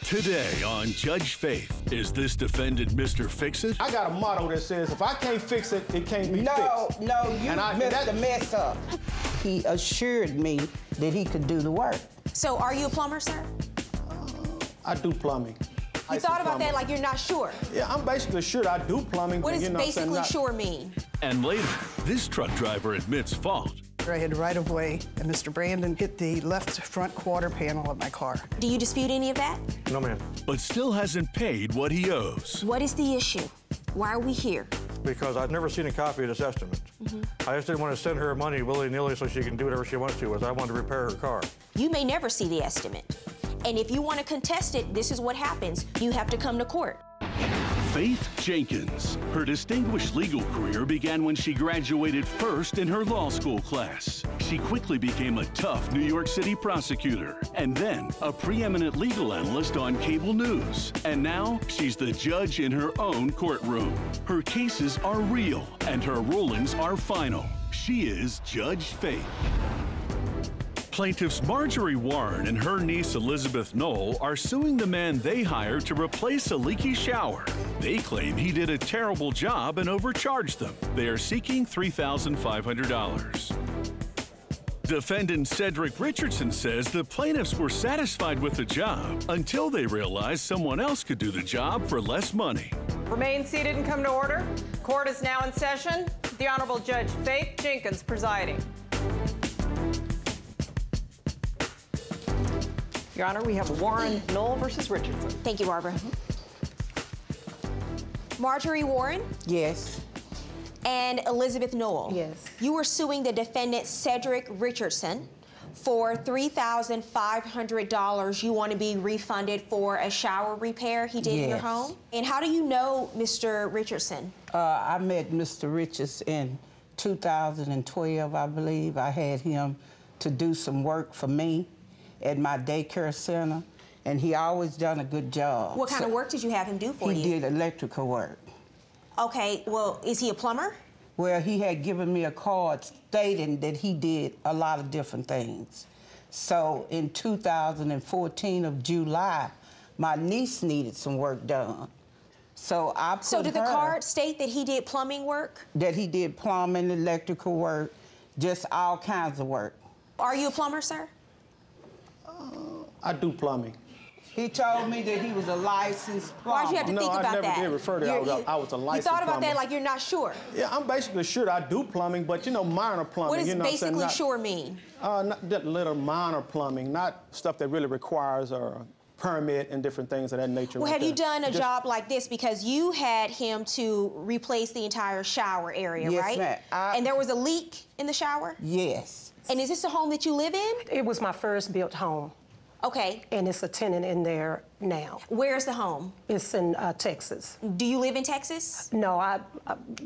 Today on Judge Faith, is this defendant Mr. Fix-It? I got a motto that says, if I can't fix it, it can't be fixed. No, you messed the mess up. He assured me that he could do the work. So are you a plumber, sir? I do plumbing. You thought about that like you're not sure? Yeah, I'm basically sure I do plumbing. What does basically sure mean? And later, this truck driver admits fault. I had right of way, and Mr. Brandon hit the left front quarter panel of my car. Do you dispute any of that? No, ma'am. But still hasn't paid what he owes. What is the issue? Why are we here? Because I've never seen a copy of this estimate. I just didn't want to send her money willy-nilly so she can do whatever she wants to, as I wanted to repair her car. You may never see the estimate. And if you want to contest it, this is what happens. You have to come to court. Faith Jenkins. Her distinguished legal career began when she graduated first in her law school class. She quickly became a tough New York City prosecutor, and then a preeminent legal analyst on cable news. And now she's the judge in her own courtroom. Her cases are real, and her rulings are final. She is Judge Faith. Plaintiffs Marjorie Warren and her niece Elizabeth NOEL are suing the man they hired to replace a leaky shower. They claim he did a terrible job and overcharged them. They are seeking $3,500. Defendant Cedric Richardson says the plaintiffs were satisfied with the job until they realized someone else could do the job for less money. Remain seated and come to order. Court is now in session. The Honorable Judge Faith Jenkins presiding. Your Honor, we have Warren NOEL versus Richardson. Thank you, Barbara. Marjorie Warren? Yes. And Elizabeth NOEL? Yes. You were suing the defendant Cedric Richardson for $3,500 you want to be refunded for a shower repair he did in your home. And how do you know Mr. Richardson? I met Mr. Richardson in 2012, I believe. I had him to do some work for me at my daycare center, and he always done a good job. What kind of work did you have him do for you? He did electrical work. Okay, well, is he a plumber? Well, he had given me a card stating that he did a lot of different things. So in 2014 of July, my niece needed some work done. So I put So did the card state that he did plumbing work? That he did plumbing, electrical work, just all kinds of work. Are you a plumber, sir? I do plumbing. He told me that he was a licensed plumber. Why'd you have to think about that? No, I never did refer to that. I was a licensed You thought about plumber. that like you're not sure? Yeah, I'm basically sure I do plumbing, but, you know, minor plumbing. What does basically not, sure mean? Not that little minor plumbing, not stuff that really requires a permit and different things of that nature. Well, like have you done a job like this? Because you had him to replace the entire shower area, right? Yes, ma'am. And there was a leak in the shower? Yes. And is this the home that you live in? It was my first built home. Okay. And it's a tenant in there now. Where's the home? It's in Texas. Do you live in Texas? No,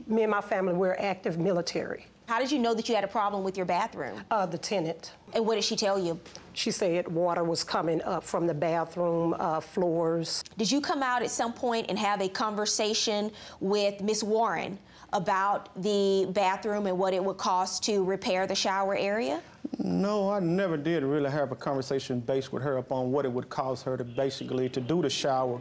me and my family, we're active military. How did you know that you had a problem with your bathroom? The tenant. And what did she tell you? She said water was coming up from the bathroom floors. Did you come out at some point and have a conversation with Miss Warren about the bathroom and what it would cost to repair the shower area? No, I never did really have a conversation based with her upon what it would cost her to basically to do the shower.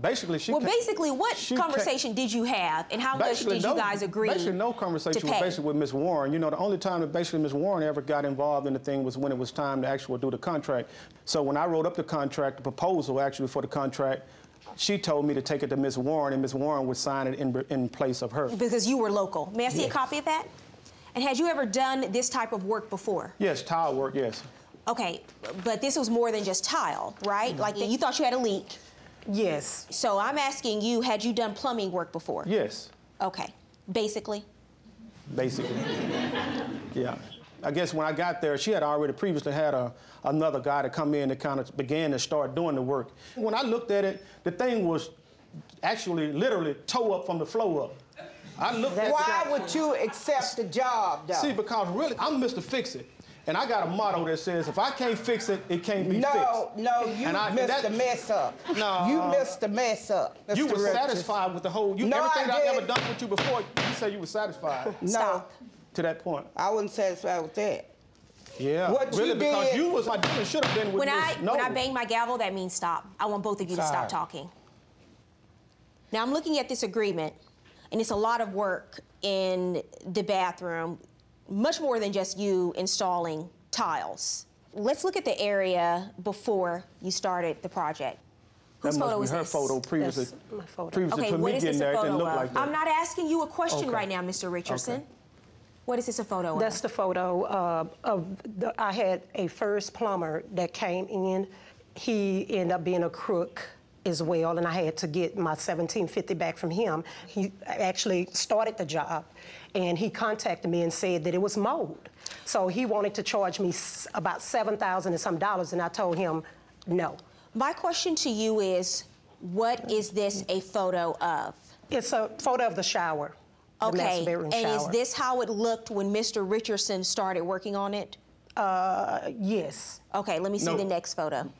Basically, what conversation did you have, and how much did you guys agree? Basically, no conversation was basically with Miss Warren. You know, the only time that basically Miss Warren ever got involved in the thing was when it was time to actually do the contract. So when I wrote up the contract, the proposal actually for the contract, she told me to take it to Miss Warren, and Miss Warren would sign it in place of her. Because you were local. May I see a copy of that? And had you ever done this type of work before? Yes, tile work, yes. Okay, but this was more than just tile, right? Like you thought you had a leak. Yes. So I'm asking you, had you done plumbing work before? Yes. Okay, basically? Basically, yeah. I guess when I got there, she had already previously had another guy to come in that kind of began to start doing the work. When I looked at it, the thing was actually literally toe up from the floor up. I looked at Why would you accept the job, though? See, because really, I'm Mr. Fix-It. And I got a motto that says, if I can't fix it, it can't be fixed. No, you messed the mess up. No. You messed the mess up. You were satisfied with the whole, everything I've ever done with you before, you said you were satisfied. No. To that point. I wasn't satisfied with that. Yeah, what really, you because did, you was my dealer should have been with when Miss Noel. When I bang my gavel, that means stop. I want both of you to stop talking. Now, I'm looking at this agreement, and it's a lot of work in the bathroom, much more than just you installing tiles. Let's look at the area before you started the project. Whose photo is this? Her photo previously. That's my photo. Previously, Okay, to what me is this getting a there, it photo didn't look of? like that. I'm not asking you a question right now, Mr. Richardson. Okay. What is this a photo of? That's the photo I had a first plumber that came in. He ended up being a crook as well, and I had to get my $1,750 back from him. He actually started the job, and he contacted me and said that it was mold. So he wanted to charge me about $7,000 and some dollars, and I told him no. My question to you is, what is this a photo of? It's a photo of the shower. The master bedroom shower. And is this how it looked when Mr. Richardson started working on it? Yes. Okay, let me see the next photo.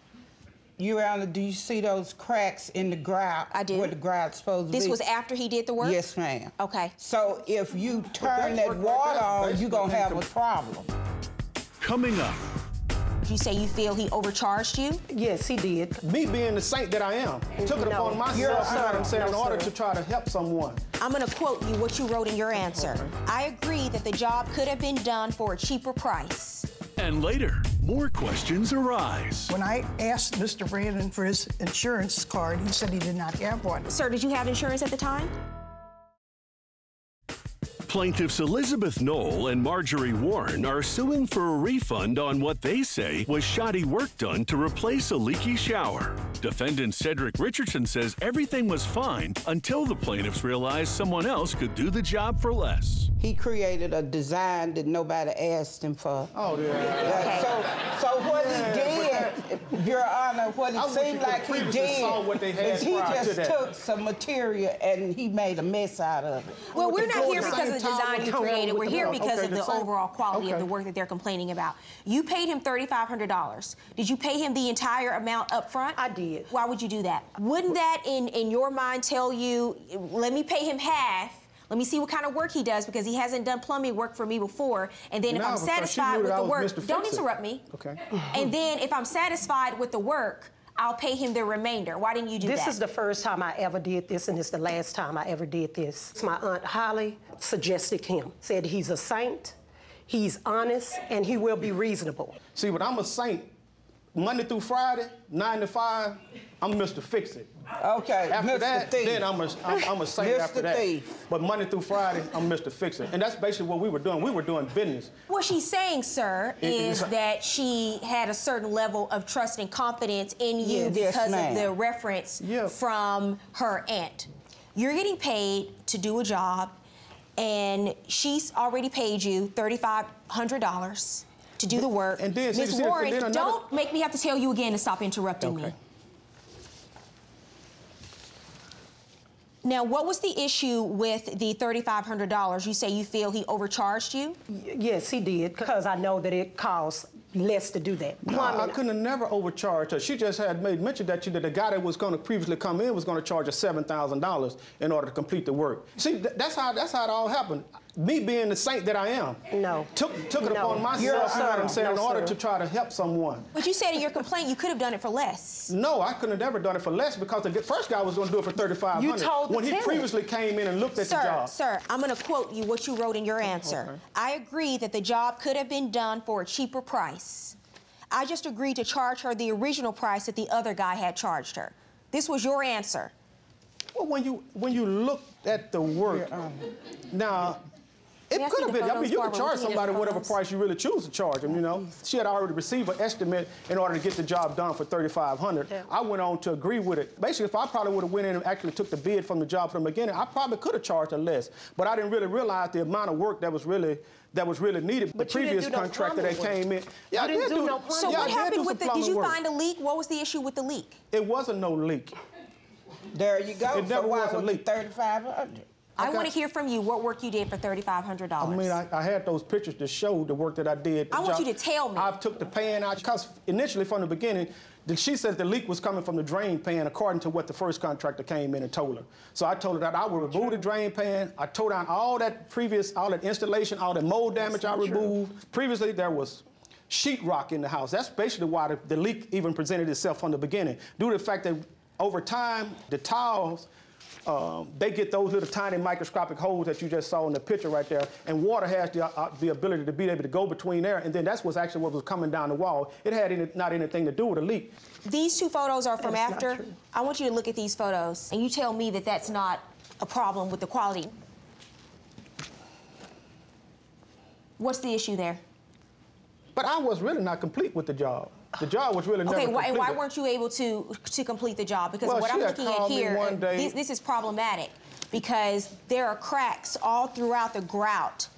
Your Honor, do you see those cracks in the grout? I do. Where the grout's supposed to be? This was after he did the work? Yes, ma'am. Okay. So if you turn that water on, you're going to have a problem. Coming up. You say you feel he overcharged you? Yes, he did. Me being the saint that I am, took it upon myself, you know what I'm saying, in order to try to help someone. I'm going to quote you what you wrote in your answer. I agree that the job could have been done for a cheaper price. And later, more questions arise. When I asked Mr. Brandon for his insurance card, he said he did not have one. Sir, did you have insurance at the time? Plaintiffs Elizabeth Noel and Marjorie Warren are suing for a refund on what they say was shoddy work done to replace a leaky shower. Defendant Cedric Richardson says everything was fine until the plaintiffs realized someone else could do the job for less. He created a design that nobody asked him for. Oh, yeah. So what he did, Your Honor, what it seemed like he did is he just took some material and he made a mess out of it. Well, we're not here because of the design you created. We're here because of the overall quality of the work that they're complaining about. You paid him $3,500. Did you pay him the entire amount up front? I did. Why would you do that? Wouldn't that, in your mind, tell you, let me pay him half, let me see what kind of work he does because he hasn't done plumbing work for me before, and then if I'm satisfied with the work, don't interrupt me. Okay. And then if I'm satisfied with the work, I'll pay him the remainder. Why didn't you do that? This is the first time I ever did this, and it's the last time I ever did this. My Aunt Holly suggested him, said he's a saint, he's honest, and he will be reasonable. See, but I'm a saint. Monday through Friday, 9 to 5, I'm Mr. Fix-It. Okay, After Mr. that, Thief. then I'm a saint after that. Thief. But Monday through Friday, I'm Mr. Fix-It. And that's basically what we were doing. We were doing business. What she's saying, sir, is that she had a certain level of trust and confidence in you because of the reference from her aunt. You're getting paid to do a job, and she's already paid you $3,500 to do the work. And then, Ms. Warren, don't make me have to tell you again to stop interrupting me. Now, what was the issue with the $3,500? You say you feel he overcharged you? Yes, he did, because I know that it costs less to do that. No, I couldn't have never overcharged her. She just had made mention that the guy that was going to previously come in was going to charge her $7,000 in order to complete the work. See, that's how it all happened. Me being the saint that I am. No. Took it upon myself, you know what I'm saying, in order to try to help someone. But you said in your complaint you could have done it for less. No, I couldn't have never done it for less because the first guy was going to do it for $3,500. You told when he previously came in and looked at the job. Sir, I'm going to quote you what you wrote in your answer. Okay. I agree that the job could have been done for a cheaper price. I just agreed to charge her the original price that the other guy had charged her. This was your answer. Well, when you look at the work, now, it could have been. I mean, you could charge somebody whatever price you really choose to charge them, you know. She had already received an estimate in order to get the job done for $3,500. Yeah. I went on to agree with it. Basically, if I probably would have went in and actually took the bid from the job from the beginning, I probably could have charged her less. But I didn't really realize the amount of work that was really needed. But the previous contractor that came in. Yeah, I didn't do no plumbing. So what happened with did you find a leak? What was the issue with the leak? It wasn't no leak. There you go. It never was a leak. $3,500. I want to hear from you what work you did for $3,500. I mean, I had those pictures to show the work that I did. I want you to tell me. I took the pan out, because initially from the beginning, she said the leak was coming from the drain pan according to what the first contractor came in and told her. So I told her that I would remove the drain pan. I tore down all that installation, all that mold damage I removed. Previously, there was sheetrock in the house. That's basically why the leak even presented itself from the beginning, due to the fact that over time, the tiles, they get those little tiny microscopic holes that you just saw in the picture right there, and water has the ability to be able to go between there, and then that's what's actually what was coming down the wall. It had not anything to do with a leak. These two photos are from after. I want you to look at these photos, and you tell me that that's not a problem with the quality. What's the issue there? But I was really not complete with the job. The job was really never completed. Okay, why weren't you able to complete the job? Because what I'm looking at here, this is problematic because there are cracks all throughout the grout,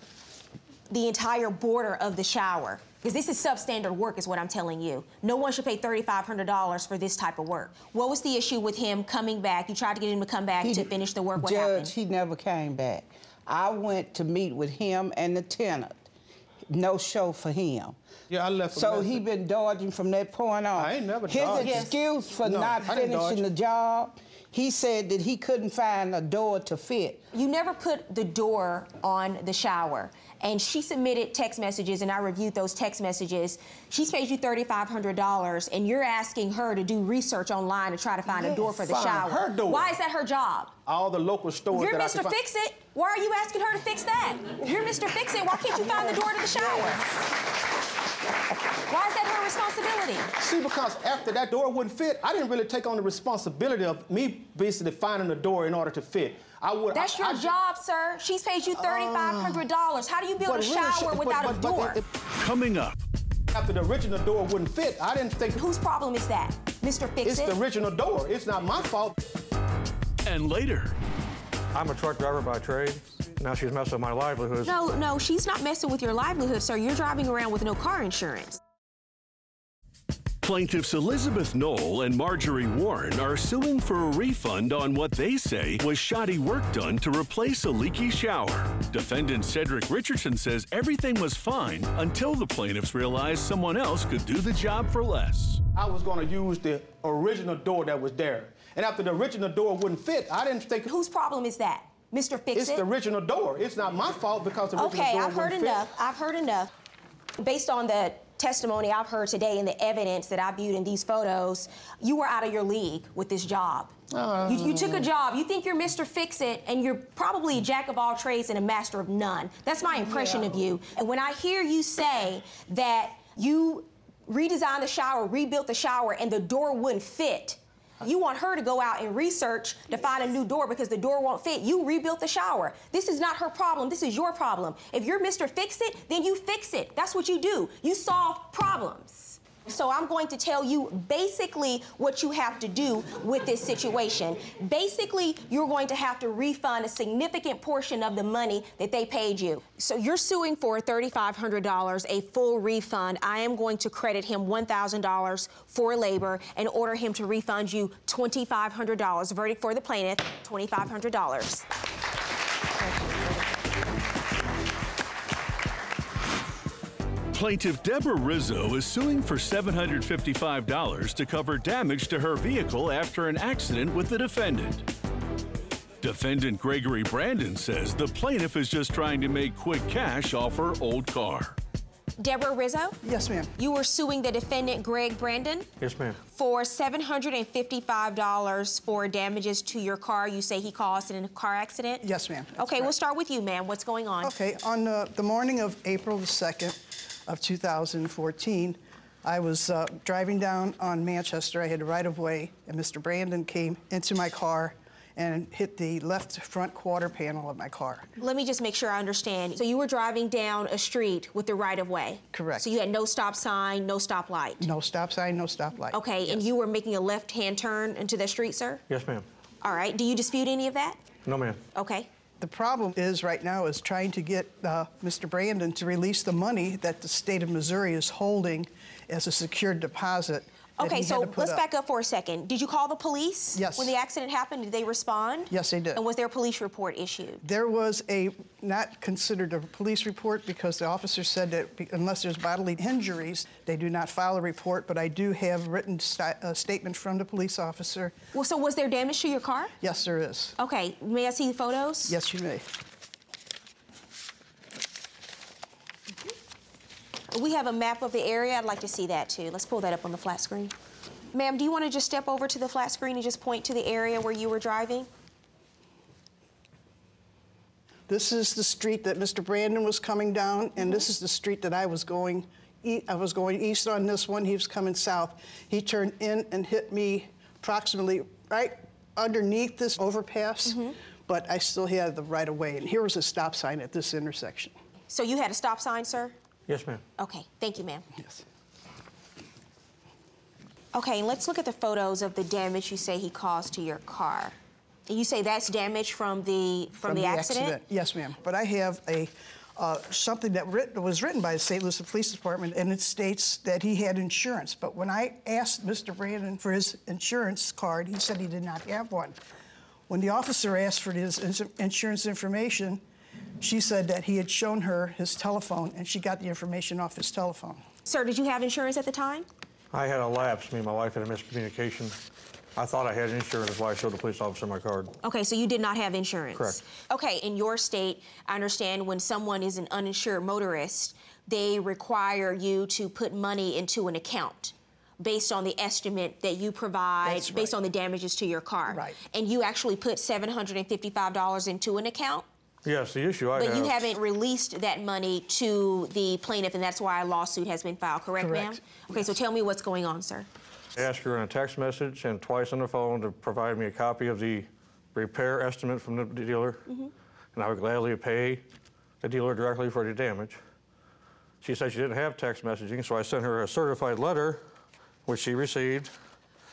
the entire border of the shower. Because this is substandard work is what I'm telling you. No one should pay $3,500 for this type of work. What was the issue with him coming back? You tried to get him to come back to finish the work. What happened? Judge, he never came back. I went to meet with him and the tenant. No show for him. Yeah, I left. So he been dodging from that point on. I ain't never dodged. His excuse for not finishing the job, he said that he couldn't find a door to fit. You never put the door on the shower. And she submitted text messages, and I reviewed those text messages. She's paid you $3,500, and you're asking her to do research online to try to find a door for the shower. Her door. Why is that her job? All the local stores. You're Mr. Fix-It. Why are you asking her to fix that? You're Mr. Fix-It. Why can't you find the door to the shower? Why is that her responsibility? See, because after that door wouldn't fit, I didn't really take on the responsibility of me basically finding a door in order to fit. That's your job, sir. She's paid you $3,500. How do you build a shower without a door? Coming up. After the original door wouldn't fit, I didn't think... Whose problem is that? Mr. Fix-It? It's the original door. It's not my fault. And later. I'm a truck driver by trade. Now she's messing with my livelihood. No, she's not messing with your livelihood, sir. You're driving around with no car insurance. Plaintiffs Elizabeth Noel and Marjorie Warren are suing for a refund on what they say was shoddy work done to replace a leaky shower. Defendant Cedric Richardson says everything was fine until the plaintiffs realized someone else could do the job for less. I was going to use the original door that was there. And after the original door wouldn't fit, I didn't think... Whose problem is that? Mr. Fix-It? It's the original door. It's not my fault because the original door wouldn't fit. Okay, I've heard enough. Based on the testimony I've heard today and the evidence that I viewed in these photos, you were out of your league with this job. You took a job. You think you're Mr. Fix-It, and you're probably a jack of all trades and a master of none. That's my impression of you. And when I hear you say that you redesigned the shower, rebuilt the shower, and the door wouldn't fit, you want her to go out and research to find a new door because the door won't fit. You rebuilt the shower. This is not her problem. This is your problem. If you're Mr. Fix-It, then you fix it. That's what you do. You solve problems. So I'm going to tell you basically what you have to do with this situation. Basically, you're going to have to refund a significant portion of the money that they paid you. So you're suing for $3,500, a full refund. I am going to credit him $1,000 for labor and order him to refund you $2,500. Verdict for the plaintiff, $2,500. Plaintiff Deborah Rizzo is suing for $755 to cover damage to her vehicle after an accident with the defendant. Defendant Gregory Brandon says the plaintiff is just trying to make quick cash off her old car. Deborah Rizzo? Yes, ma'am. You were suing the defendant, Greg Brandon? Yes, ma'am. For $755 for damages to your car you say he caused in a car accident? Yes, ma'am. Okay, we'll start with you, ma'am. What's going on? Okay, on the morning of April the 2nd of 2014, I was driving down on Manchester. I had a right-of-way, and Mr. Brandon came into my car and hit the left front quarter panel of my car. Let me just make sure I understand. So you were driving down a street with the right-of-way? Correct. So you had no stop sign, no stop light? No stop sign, no stop light. Okay, yes. And you were making a left-hand turn into the street, sir? Yes, ma'am. All right, do you dispute any of that? No, ma'am. Okay. The problem is right now is trying to get Mr. Brandon to release the money that the state of Missouri is holding as a secured deposit. Okay, so let's back up for a second. Did you call the police? Yes. When the accident happened, did they respond? Yes, they did. And was there a police report issued? There was not considered a police report because the officer said that unless there's bodily injuries, they do not file a report, but I do have written statement from the police officer. Well, so was there damage to your car? Yes, there is. Okay, may I see the photos? Yes, you may. We have a map of the area. I'd like to see that too. Let's pull that up on the flat screen. Ma'am, do you want to just step over to the flat screen and just point to the area where you were driving? This is the street that Mr. Brandon was coming down, and this is the street that I was going. I was going east on this one. He was coming south. He turned in and hit me approximately right underneath this overpass, but I still had the right of way. And here was a stop sign at this intersection. So you had a stop sign, sir? Yes, ma'am. Okay, thank you, ma'am. Yes. Okay, let's look at the photos of the damage you say he caused to your car. You say that's damage from the accident? Yes, ma'am. But I have a something that was written by the St. Louis Police Department, and it states that he had insurance. But when I asked Mr. Brandon for his insurance card, he said he did not have one. When the officer asked for his insurance information, she said that he had shown her his telephone, and she got the information off his telephone. Sir, did you have insurance at the time? I had a lapse. Me and my wife had a miscommunication. I thought I had insurance, that's why I showed the police officer my card. Okay, so you did not have insurance? Correct. Okay, in your state, I understand when someone is an uninsured motorist, they require you to put money into an account based on the estimate that you provide, based on the damages to your car. Right. And you actually put $755 into an account? Yes, the issue I have... But you haven't released that money to the plaintiff, and that's why a lawsuit has been filed, correct, ma'am? Okay, so tell me what's going on, sir. I asked her in a text message and twice on the phone to provide me a copy of the repair estimate from the dealer, and I would gladly pay the dealer directly for the damage. She said she didn't have text messaging, so I sent her a certified letter, which she received,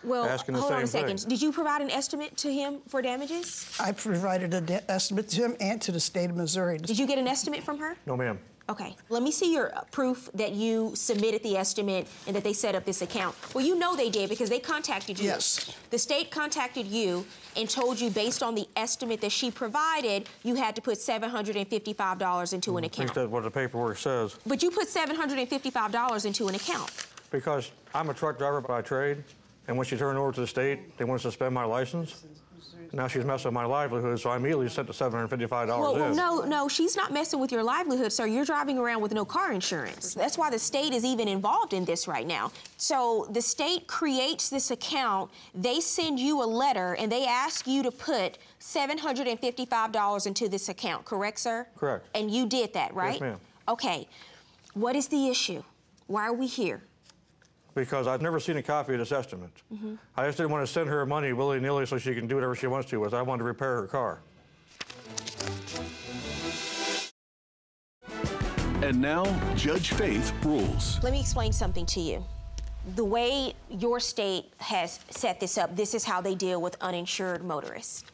asking the same thing. Hold on a second. Did you provide an estimate to him for damages? I provided an estimate to him and to the state of Missouri. Did you get an estimate from her? No, ma'am. Okay, let me see your proof that you submitted the estimate and that they set up this account. Well, you know they did because they contacted you. Yes. The state contacted you and told you based on the estimate that she provided, you had to put $755 into an account. At least that's what the paperwork says. But you put $755 into an account. Because I'm a truck driver by trade, and when she turned over to the state, they want to suspend my license. Now she's messing with my livelihood, so I immediately sent the $755 in. Well, no, she's not messing with your livelihood, sir. You're driving around with no car insurance. That's why the state is even involved in this right now. So the state creates this account, they send you a letter, and they ask you to put $755 into this account, correct, sir? Correct. And you did that, right? Yes, ma'am. Okay, what is the issue? Why are we here? Because I've never seen a copy of this estimate. I just didn't want to send her money willy-nilly so she can do whatever she wants to with it. I wanted to repair her car. And now, Judge Faith rules. Let me explain something to you. The way your state has set this up, this is how they deal with uninsured motorists.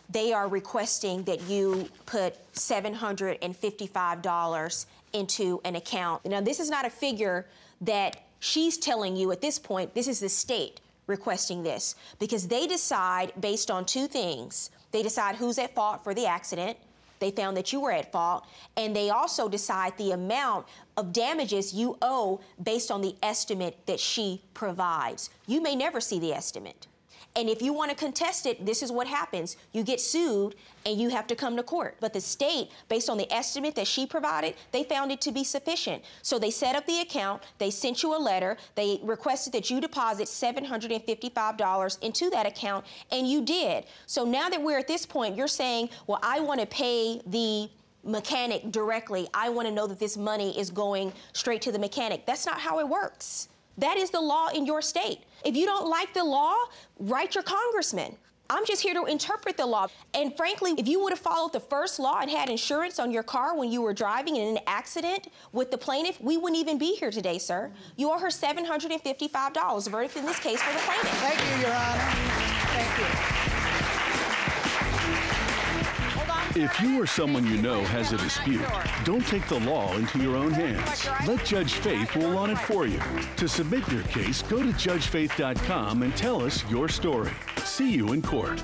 They are requesting that you put $755 into an account. Now, this is not a figure that she's telling you at this point. This is the state requesting this because they decide based on two things. They decide who's at fault for the accident. They found that you were at fault, and they also decide the amount of damages you owe based on the estimate that she provides. You may never see the estimate. And if you want to contest it, this is what happens. You get sued and you have to come to court. But the state, based on the estimate that she provided, they found it to be sufficient. So they set up the account, they sent you a letter, they requested that you deposit $755 into that account, and you did. So now that we're at this point, you're saying, well, I want to pay the mechanic directly. I want to know that this money is going straight to the mechanic. That's not how it works. That is the law in your state. If you don't like the law, write your congressman. I'm just here to interpret the law. And frankly, if you would have followed the first law and had insurance on your car when you were driving in an accident with the plaintiff, we wouldn't even be here today, sir. You owe her $755, verdict in this case for the plaintiff. Thank you, Your Honor. Thank you. If you or someone you know has a dispute, don't take the law into your own hands. Let Judge Faith rule on it for you. To submit your case, go to judgefaith.com and tell us your story. See you in court.